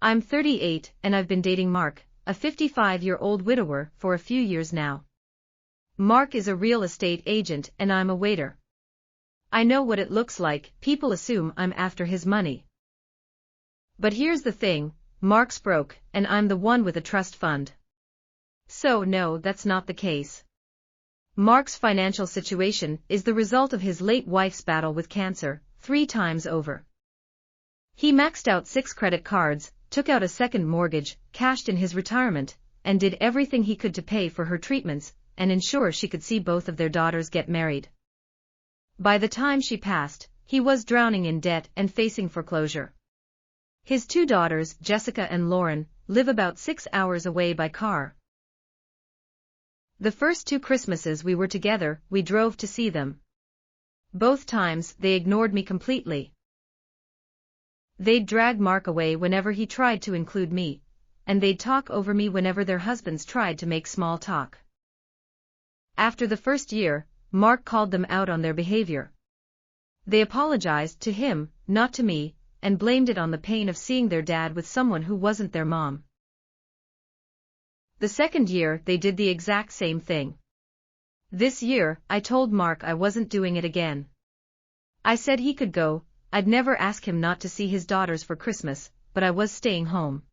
I'm 38 and I've been dating Mark, a 55-year-old widower, for a few years now. Mark is a real estate agent and I'm a waiter. I know what it looks like. People assume I'm after his money. But here's the thing, Mark's broke and I'm the one with a trust fund. So no, that's not the case. Mark's financial situation is the result of his late wife's battle with cancer, 3 times over. He maxed out 6 credit cards, took out a second mortgage, cashed in his retirement, and did everything he could to pay for her treatments and ensure she could see both of their daughters get married. By the time she passed, he was drowning in debt and facing foreclosure. His 2 daughters, Jessica and Lauren, live about 6 hours away by car. The first 2 Christmases we were together, we drove to see them. Both times, they ignored me completely. They'd drag Mark away whenever he tried to include me, and they'd talk over me whenever their husbands tried to make small talk. After the first year, Mark called them out on their behavior. They apologized to him, not to me, and blamed it on the pain of seeing their dad with someone who wasn't their mom. The second year, they did the exact same thing. This year, I told Mark I wasn't doing it again. I said he could go. I'd never ask him not to see his daughters for Christmas, but I was staying home.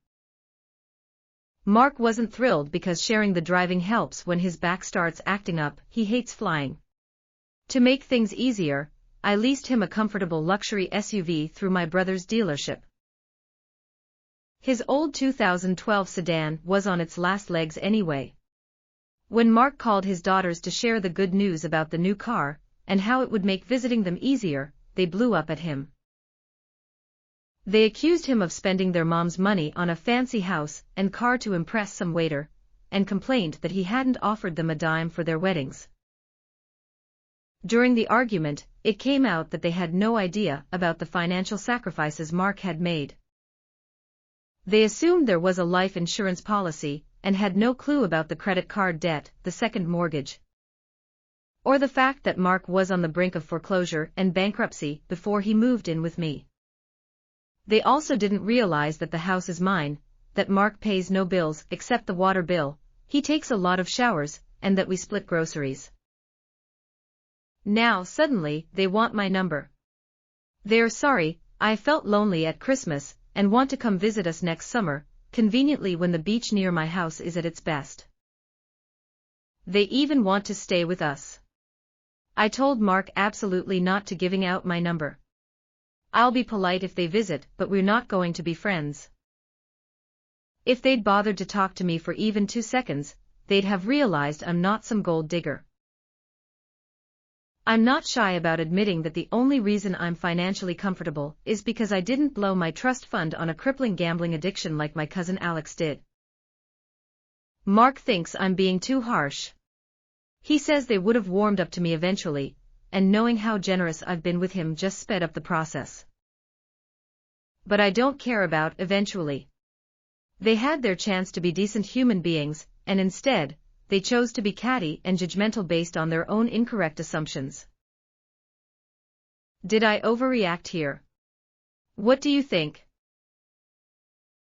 Mark wasn't thrilled because sharing the driving helps when his back starts acting up. He hates flying. To make things easier, I leased him a comfortable luxury SUV through my brother's dealership. His old 2012 sedan was on its last legs anyway. When Mark called his daughters to share the good news about the new car, and how it would make visiting them easier, they blew up at him. They accused him of spending their mom's money on a fancy house and car to impress some waiter, and complained that he hadn't offered them a dime for their weddings. During the argument, it came out that they had no idea about the financial sacrifices Mark had made. They assumed there was a life insurance policy, and had no clue about the credit card debt, the second mortgage, or the fact that Mark was on the brink of foreclosure and bankruptcy before he moved in with me. They also didn't realize that the house is mine, that Mark pays no bills except the water bill, he takes a lot of showers, and that we split groceries. Now suddenly, they want my number. They're sorry, I felt lonely at Christmas, and want to come visit us next summer, conveniently when the beach near my house is at its best. They even want to stay with us. I told Mark absolutely not to giving out my number. I'll be polite if they visit, but we're not going to be friends. If they'd bothered to talk to me for even 2 seconds, they'd have realized I'm not some gold digger. I'm not shy about admitting that the only reason I'm financially comfortable is because I didn't blow my trust fund on a crippling gambling addiction like my cousin Alex did. Mark thinks I'm being too harsh. He says they would have warmed up to me eventually, and knowing how generous I've been with him just sped up the process. But I don't care about eventually. They had their chance to be decent human beings, and instead, they chose to be catty and judgmental based on their own incorrect assumptions. Did I overreact here? What do you think?